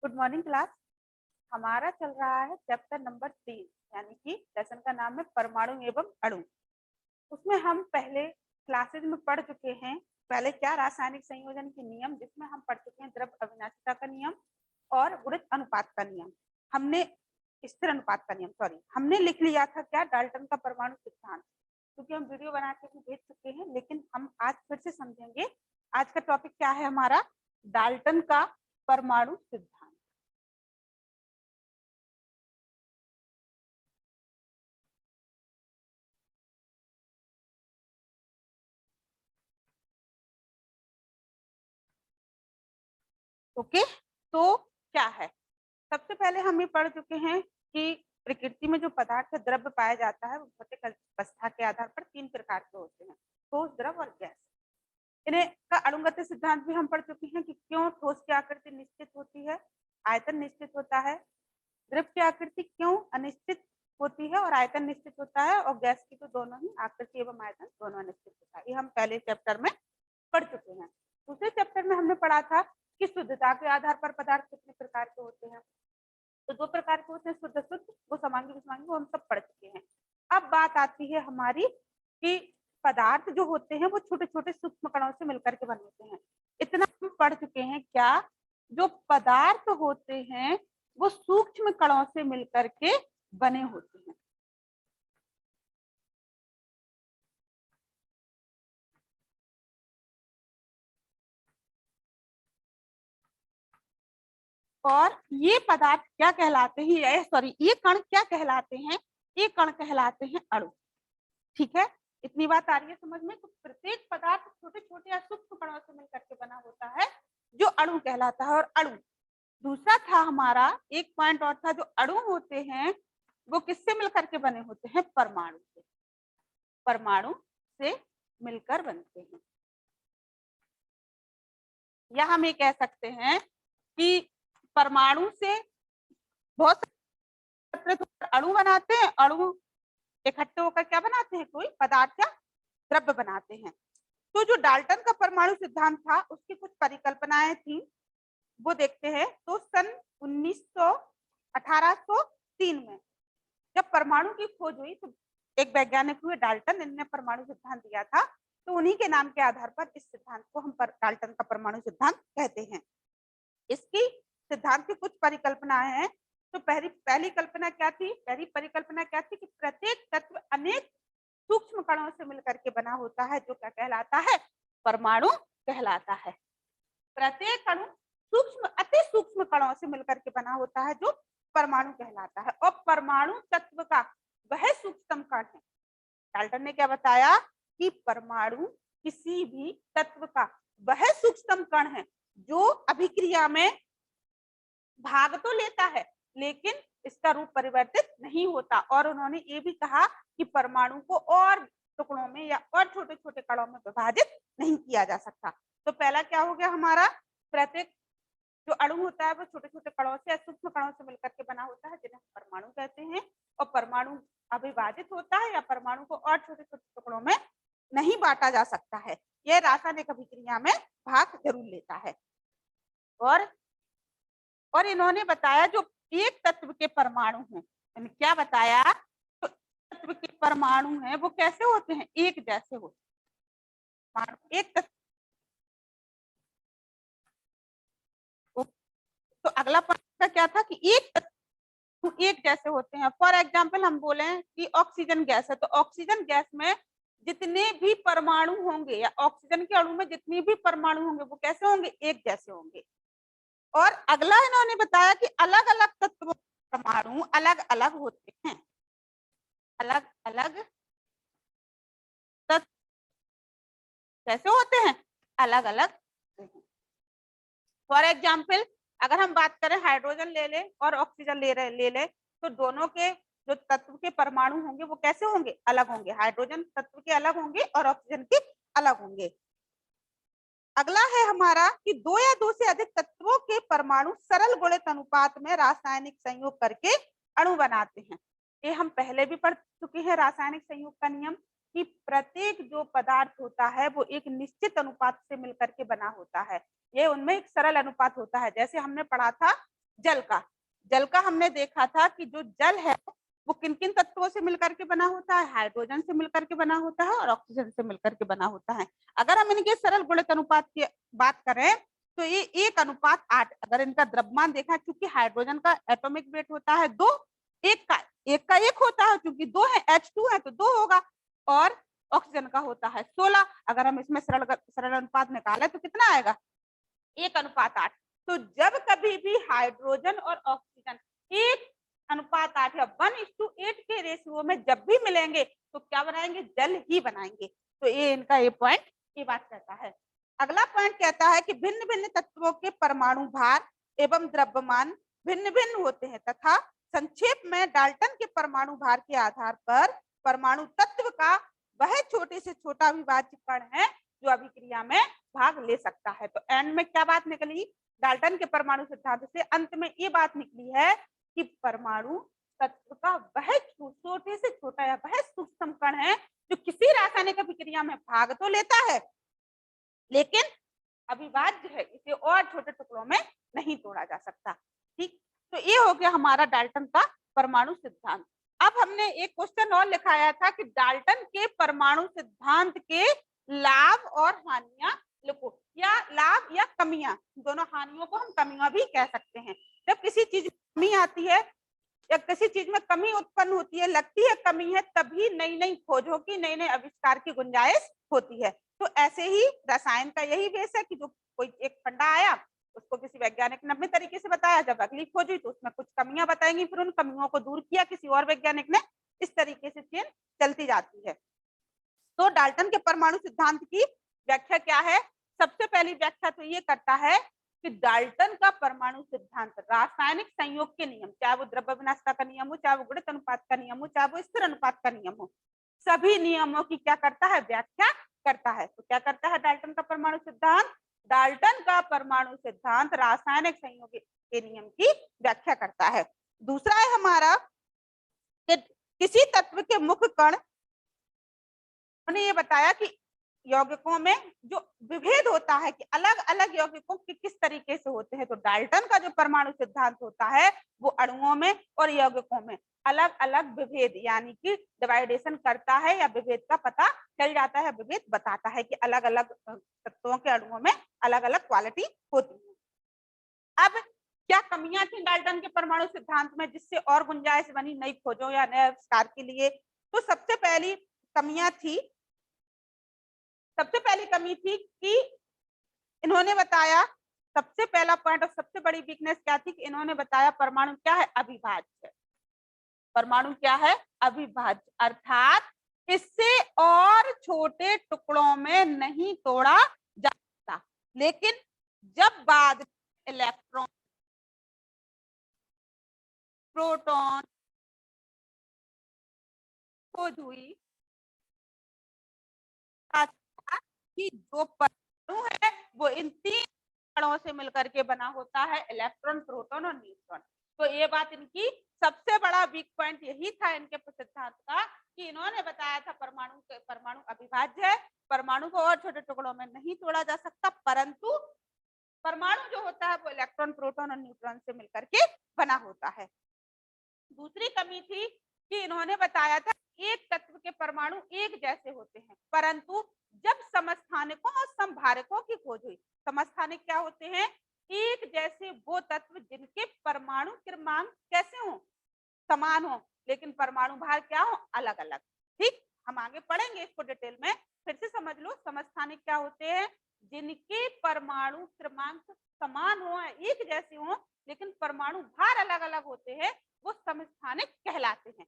Good morning class. हमारा चल रहा है चैप्टर नंबर 3, यानी कि लेसन का नाम है परमाणु एवं अणु। उसमें हम पहले क्लासेज में पढ़ चुके हैं। पहले क्या रासायनिक संयोजन के नियम, जिसमें हम पढ़ चुके हैं द्रव अविनाशिता का नियम और गुणित अनुपात का नियम। हमने स्थिर अनुपात का नियम हमने लिख लिया था क्या, डाल्टन का परमाणु सिद्धांत, क्योंकि हम वीडियो बना के भेज चुके हैं। लेकिन हम आज फिर से समझेंगे। आज का टॉपिक क्या है हमारा, डाल्टन का परमाणु सिद्धांत। ओके, तो क्या है, सबसे पहले हम ये पढ़ चुके हैं कि प्रकृति में जो पदार्थ द्रव्य पाया जाता है वो भौतिक अवस्था के आधार पर 3 प्रकार के होते हैं, ठोस, द्रव और गैस। इन्हें का अणुगत सिद्धांत भी हम पढ़ चुके हैं कि क्यों ठोस की आकृति निश्चित होती है, आयतन निश्चित होता है, द्रव की आकृति क्यों अनिश्चित होती है और आयतन निश्चित होता है, और गैस की तो दोनों ही आकृति एवं आयतन दोनों अनिश्चित होता है। ये हम पहले चैप्टर में पढ़ चुके हैं। दूसरे चैप्टर में हमने पढ़ा था कि शुद्धता के आधार पर पदार्थ कितने प्रकार के होते हैं। तो 2 प्रकार के होते हैं, शुद्ध शुद्ध, वो समांगी विसमांगी, वो हम सब पढ़ चुके हैं। अब बात आती है हमारी कि पदार्थ जो होते हैं वो छोटे छोटे सूक्ष्म कणों से मिलकर के बने होते हैं। इतना हम पढ़ चुके हैं क्या, जो पदार्थ होते हैं वो सूक्ष्म कणों से मिलकर के बने होते हैं। और ये पदार्थ क्या कहलाते हैं, ये कण क्या कहलाते हैं, ये कण कहलाते हैं अणु। ठीक है, इतनी बात आ रही है समझ में। तो प्रत्येक पदार्थ छोटे छोटे या सूक्ष्म कणों से मिलकर के बना होता है, जो अणु कहलाता है। और अणु दूसरा था हमारा, एक पॉइंट और था, जो अणु होते हैं वो किससे मिलकर के बने होते हैं, परमाणु से। परमाणु से मिलकर बनते हैं। या हम ये कह सकते हैं कि परमाणु से बहुत अणु बनाते हैं, अणु इकट्ठे होकर क्या बनाते हैं, कोई पदार्थ या द्रव्य बनाते हैं। तो जो डाल्टन का परमाणु सिद्धांत था उसकी कुछ परिकल्पनाएं थी, वो देखते हैं। तो सन 1803 में जब परमाणु की खोज हुई तो एक वैज्ञानिक हुए डाल्टन, इन्होंने परमाणु सिद्धांत दिया था। तो उन्हीं के नाम के आधार पर इस सिद्धांत को हम डाल्टन का परमाणु सिद्धांत कहते हैं। इसकी सिद्धांत की कुछ परिकल्पनाएं हैं। तो पहली कल्पना क्या थी, पहली परिकल्पना क्या थी कि प्रत्येक तत्व अनेक सूक्ष्म कणों से मिलकर के बना होता है, जो क्या कहलाता है, परमाणु कहलाता है। प्रत्येक अणु सूक्ष्म अति सूक्ष्म कणों से मिलकर के बना होता है, जो परमाणु कहलाता है। और परमाणु तत्व का वह सूक्ष्मतम कण है। डाल्टन ने क्या बताया कि परमाणु किसी भी तत्व का वह सूक्ष्मतम कण है जो अभिक्रिया में भाग तो लेता है लेकिन इसका रूप परिवर्तित नहीं होता। और उन्होंने ये भी कहा कि परमाणु को और टुकड़ों में या और छोटे छोटे कणों में विभाजित नहीं किया जा सकता। तो पहला क्या हो गया हमारा, प्रत्येक जो अणु होता है वो छोटे छोटे कणों से, सूक्ष्म कणों से मिलकर के बना होता है, जिन्हें परमाणु कहते हैं। और परमाणु अविभाजित होता है या परमाणु को और छोटे छोटे टुकड़ों में नहीं बांटा जा सकता है। यह रासायनिक अभिक्रिया में भाग जरूर लेता है। और इन्होंने बताया जो एक तत्व के परमाणु हैं, क्या बताया, तो तत्व के परमाणु हैं वो कैसे होते हैं, एक जैसे होते हैं। एक तत्व, तो अगला पॉइंट क्या था कि एक तत्व एक जैसे होते हैं। फॉर एग्जाम्पल हम बोले कि ऑक्सीजन गैस है, तो ऑक्सीजन गैस में जितने भी परमाणु होंगे या ऑक्सीजन के अणु में जितने भी परमाणु होंगे वो कैसे होंगे, एक जैसे होंगे। और अगला इन्होंने बताया कि अलग अलग तत्वों के परमाणु अलग अलग होते हैं, अलग अलग तत्व कैसे होते हैं, अलग अलग। फॉर एग्जाम्पल अगर हम बात करें हाइड्रोजन ले ले और ऑक्सीजन ले ले, तो दोनों के जो तत्व के परमाणु होंगे वो कैसे होंगे, अलग होंगे। हाइड्रोजन तत्व के अलग होंगे और ऑक्सीजन के अलग होंगे। अगला है हमारा कि 2 या 2 से अधिक तत्वों के परमाणु सरल गुणित अनुपात में रासायनिक संयोग करके अणु बनाते हैं। ये हम पहले भी पढ़ चुके हैं, रासायनिक संयोग का नियम, कि प्रत्येक जो पदार्थ होता है वो एक निश्चित अनुपात से मिलकर के बना होता है। ये उनमें एक सरल अनुपात होता है। जैसे हमने पढ़ा था जल का हमने देखा था कि जो जल है वो किन किन तत्वों से मिलकर के बना होता है, हाइड्रोजन से मिलकर के बना होता है और ऑक्सीजन से मिलकर के बना होता है। अगर हम इनके सरल गुणित अनुपात की बात करें तो ये 1:8। अगर इनका द्रव्यमान देखा, क्योंकि हाइड्रोजन का एटॉमिक वेट होता है 2, एक का एक होता है, क्योंकि 2 है, H2 है तो 2 होगा, और ऑक्सीजन का होता है 16। अगर हम इसमें सरल अनुपात निकाले तो कितना आएगा, 1:8। तो जब कभी भी हाइड्रोजन और ऑक्सीजन 1:8 या 1:8 के रेशियो में जब भी मिलेंगे तो क्या बनाएंगे, जल ही बनाएंगे। तो ये इनका ये पॉइंट ये बात कहता है। अगला पॉइंट कहता है कि भिन्न भिन्न तत्वों के परमाणु भार एवं द्रव्यमान भिन्न भिन्न होते हैं तथा संक्षेप में डाल्टन के परमाणु भार के आधार पर परमाणु तत्व का वह छोटे से छोटा अविभाज्य कण है जो अभिक्रिया में भाग ले सकता है। तो एंड में क्या बात निकली, डाल्टन के परमाणु सिद्धांत से अंत में ये बात निकली है कि परमाणु तत्व का वह छोटे से छोटा या वह सूक्ष्म कण है जो किसी रासायनिक अभिक्रिया में भाग तो लेता है लेकिन अविभाज्य है, इसे और छोटे टुकड़ों में नहीं तोड़ा जा सकता। ठीक, तो ये हो गया हमारा डाल्टन का परमाणु सिद्धांत। अब हमने एक क्वेश्चन और लिखाया था कि डाल्टन के परमाणु सिद्धांत के लाभ और हानियां लिखो, या लाभ या कमियां, दोनों, हानियों को हम कमियां भी कह सकते हैं। जब किसी चीज में कमी आती है या किसी चीज में कमी उत्पन्न होती है, लगती है कमी है, तभी नई नई खोजों की, नए नए आविष्कार की गुंजाइश होती है। तो ऐसे ही रसायन का यही बेस है कि जो कोई एक फंडा आया उसको किसी वैज्ञानिक ने अपने तरीके से बताया, जब अगली खोज हुई तो उसमें कुछ कमियां बताएंगी, फिर उन कमियों को दूर किया किसी और वैज्ञानिक ने, इस तरीके से चेन चलती जाती है। तो डाल्टन के परमाणु सिद्धांत की व्याख्या क्या है, सबसे पहली व्याख्या तो ये करता है कि डाल्टन का परमाणु सिद्धांत रासायनिक संयोग के नियम, चाहे वो द्रव्य विनाशता का नियम हो, चाहे वो गुणित अनुपात का नियम हो, चाहे वो स्थिर अनुपात का नियम हो, सभी नियमों की क्या करता है, व्याख्या करता है। तो क्या करता है डाल्टन का परमाणु सिद्धांत, डाल्टन का परमाणु सिद्धांत रासायनिक संयोग के नियम की व्याख्या करता है। दूसरा है हमारा कि किसी तत्व के मुख्य कण, उन्होंने ये बताया कि यौगिकों में जो विभेद होता है कि अलग अलग यौगिकों के किस तरीके से होते हैं। तो डाल्टन का जो परमाणु सिद्धांत होता है वो अणुओं में और यौगिकों में अलग अलग विभेद यानी कि डिवाइडेशन करता है, या विभेद का पता चल जाता है, विभेद बताता है कि अलग अलग तत्वों के अणुओं में अलग अलग क्वालिटी होती है। अब क्या कमियां थी डाल्टन के परमाणु सिद्धांत में जिससे और गुंजाइश बनी नई खोजों या नए आविष्कार के लिए, तो सबसे पहली कमी थी कि इन्होंने बताया, सबसे पहला पॉइंट और सबसे बड़ी वीकनेस क्या थी कि इन्होंने बताया परमाणु क्या है, अविभाज्य। परमाणु क्या है, अविभाज्य, अर्थात इससे और छोटे टुकड़ों में नहीं तोड़ा जा सकता। लेकिन जब बाद इलेक्ट्रॉन, प्रोटॉन खोज हुई कि जो परमाणु है वो इन 3 कणों से मिलकर के बना होता है, इलेक्ट्रॉन, प्रोटॉन और न्यूट्रॉन। तो ये बात इनकी सबसे बड़ा वीक पॉइंट यही था इनके सिद्धांत का कि इन्होंने बताया था परमाणु अविभाज्य है, परमाणु को और छोटे टुकड़ों में नहीं तोड़ा जा सकता, परंतु परमाणु जो होता है वो इलेक्ट्रॉन, प्रोटॉन और न्यूट्रॉन से मिलकर के बना होता है। दूसरी कमी थी कि इन्होंने बताया था एक तत्व के परमाणु एक जैसे होते हैं, परंतु जब समस्थानिकों और संभारकों की खोज हुई, समस्थानिक क्या होते हैं, एक जैसे वो तत्व जिनके परमाणु क्रमांक कैसे हो, समान हो, लेकिन परमाणु भार क्या हो, अलग अलग। ठीक, हम आगे पढ़ेंगे इसको डिटेल में, फिर से समझ लो। समस्थानिक क्या होते हैं, जिनके परमाणु क्रमांक समान हो, एक जैसे हो, लेकिन परमाणु भार अलग अलग होते हैं, वो समस्थानिक कहलाते हैं।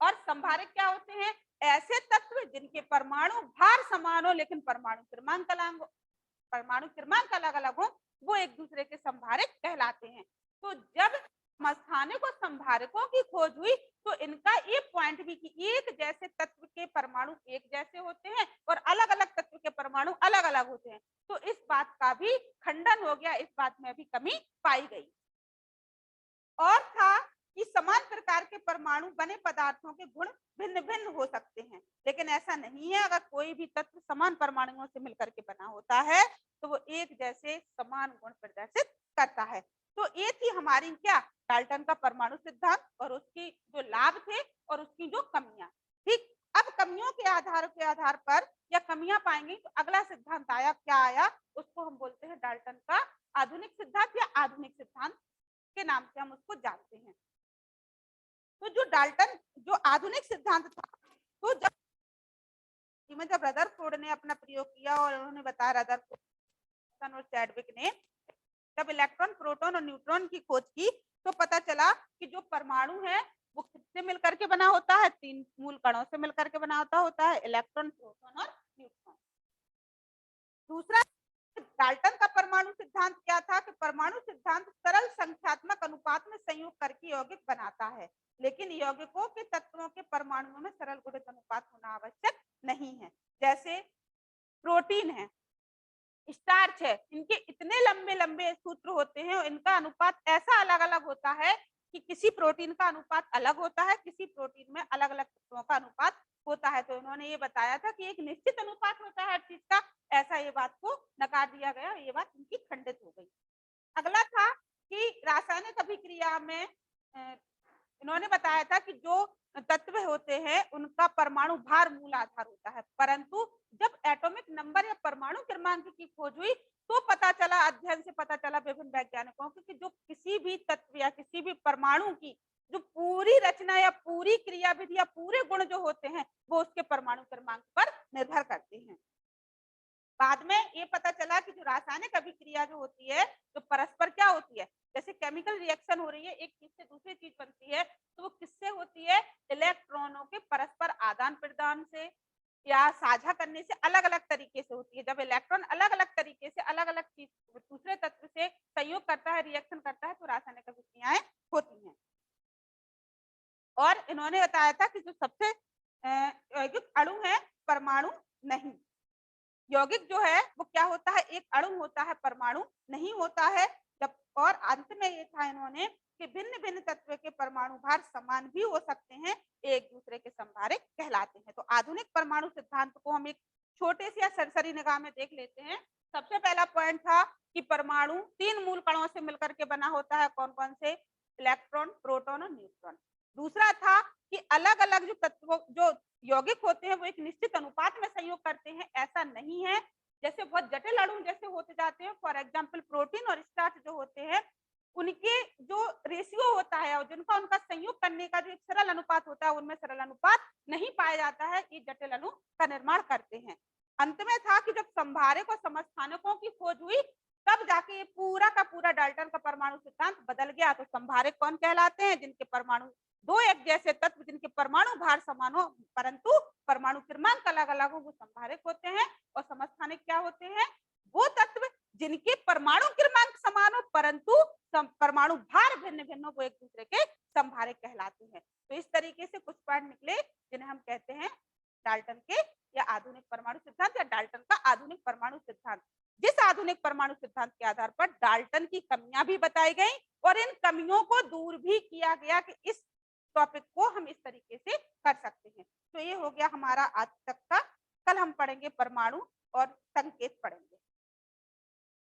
और संभारक क्या होते हैं, ऐसे तत्व जिनके परमाणु भार समान हो लेकिन परमाणु क्रमांक अलग अलग हो, वो एक दूसरे के संभारक कहलाते हैं। तो जब समस्थानिक और संभारकों की खोज हुई तो इनका ये पॉइंट भी कि एक जैसे तत्व के परमाणु एक जैसे होते हैं और अलग अलग तत्व के परमाणु अलग अलग होते हैं, तो इस बात का भी खंडन हो गया, इस बात में भी कमी पाई गई। और था कि समान प्रकार के परमाणु बने पदार्थों के गुण भिन्न भिन्न हो सकते हैं, लेकिन ऐसा नहीं है। अगर कोई भी तत्व समान परमाणुओं से मिलकर के बना होता है तो वो एक जैसे समान गुण प्रदर्शित करता है। तो ये थी हमारी क्या, डाल्टन का परमाणु सिद्धांत और उसकी जो लाभ थे और उसकी जो कमियां। ठीक, अब कमियों के आधार पर या कमियां पाएंगे तो अगला सिद्धांत आया, क्या आया, उसको हम बोलते हैं डाल्टन का आधुनिक सिद्धांत या आधुनिक सिद्धांत के नाम से हम उसको जानते हैं। तो जो डाल्टन जो आधुनिक सिद्धांत था, तो जब रदरफोर्ड ने अपना प्रयोग किया और उन्होंने बताया, रदरफोर्ड और चैडविक ने जब इलेक्ट्रॉन, प्रोटॉन और न्यूट्रॉन की खोज की, तो पता चला कि जो परमाणु है वो किससे मिलकर के बना होता है, 3 मूल कणों से मिलकर के बना होता है, इलेक्ट्रॉन, प्रोटॉन और न्यूट्रॉन। दूसरा, डाल्टन का परमाणु सिद्धांत क्या था कि परमाणु सिद्धांत सरल संख्यात्मक अनुपात में संयोग करके यौगिक बनाता है, लेकिन यौगिकों के तत्वों के परमाणुओं में सरल गुणित अनुपात होना आवश्यक नहीं है। जैसे प्रोटीन है, स्टार्च है, इनके इतने लंबे लंबे सूत्र होते हैं, इनका अनुपात ऐसा अलग अलग होता है कि किसी प्रोटीन का अनुपात अलग होता है, किसी प्रोटीन में अलग अलग तत्वों का अनुपात होता है। तो इन्होंने ये बताया था कि एक निश्चित अनुपात होता है हर चीज का, ऐसा ये बात को नकार दिया गया, ये बात इनकी खंडित हो गई। अगला था कि रासायनिक अभिक्रिया में इन्होंने बताया था कि जो तत्व होते हैं उनका परमाणु भार मूल आधार होता है, परंतु जब एटॉमिक नंबर या परमाणु क्रमांक की खोज हुई तो पता चला, अध्ययन से पता चला विभिन्न वैज्ञानिकों को कि जो किसी भी तत्व या किसी भी परमाणु की जो पूरी रचना या पूरी क्रियाविधि या पूरे गुण जो होते हैं वो उसके परमाणु क्रमांक पर निर्भर करते हैं। बाद में ये पता चला कि जो रासायनिक अभिक्रिया जो होती है तो परस्पर क्या होती है, जैसे केमिकल रिएक्शन हो रही है, एक चीज से दूसरी चीज बनती है, तो वो किससे होती है, इलेक्ट्रॉनों के परस्पर आदान प्रदान से या साझा करने से अलग अलग तरीके से होती है। जब इलेक्ट्रॉन अलग अलग तरीके से अलग अलग चीज दूसरे तत्व से संयोग करता है, रिएक्शन करता है, तो रासायनिक अभिक्रियाएं होती हैं। और इन्होंने बताया था कि जो सबसे यौगिक अणु है परमाणु नहीं, यौगिक जो है वो क्या होता है, एक अणु होता है, परमाणु नहीं होता है। जब और अंत में ये था इन्होंने कि भिन्न भिन्न तत्व के परमाणु भार समान भी हो सकते हैं, एक दूसरे के संभारक कहलाते हैं। तो आधुनिक परमाणु सिद्धांत को हम एक छोटे से या सरसरी निगाह में देख लेते हैं। सबसे पहला पॉइंट था कि परमाणु 3 मूल कणों से मिलकर के बना होता है, कौन कौन से, इलेक्ट्रॉन, प्रोटॉन और न्यूट्रॉन। दूसरा था कि अलग अलग जो तत्वों जो यौगिक होते हैं वो एक निश्चित अनुपात में संयोग करते हैं, ऐसा नहीं है। जैसे बहुत जटिल अणु जैसे होते जाते हैं, फॉर एग्जांपल प्रोटीन और स्टार्च जो होते हैं उनके जो रेशियो होता है और जिनका उनका संयोग करने का जो एक सरल अनुपात होता है उनमें सरल अनुपात नहीं पाया जाता है, ये जटिल अणु का निर्माण करते हैं। अंत में था कि जब संभारक और समस्थानिकों की खोज हुई तब जाके ये पूरा का पूरा डाल्टन का परमाणु सिद्धांत बदल गया। तो संभारक कौन कहलाते हैं, जिनके परमाणु दो एक जैसे तत्व जिनके परमाणु भार समान हो परंतु परमाणु क्रमांक अलग अलग हो वो संभारक होते हैं। और समस्थानिक क्या होते हैं, वो तत्व जिनके परमाणु क्रमांक समान हो परंतु परमाणु भार भिन्न भिन्न हो, वो एक दूसरे के संभारक कहलाते हैं। तो इस तरीके से कुछ पॉइंट निकले जिन्हें हम कहते हैं डाल्टन के या आधुनिक परमाणु सिद्धांत या डाल्टन का आधुनिक परमाणु सिद्धांत। जिस आधुनिक परमाणु सिद्धांत के आधार पर डाल्टन की कमियां भी बताई गई और इन कमियों को दूर भी किया गया कि इस टॉपिक को हम इस तरीके से कर सकते हैं। तो ये हो गया हमारा आज तक का। कल हम पढ़ेंगे परमाणु और संकेत पढ़ेंगे।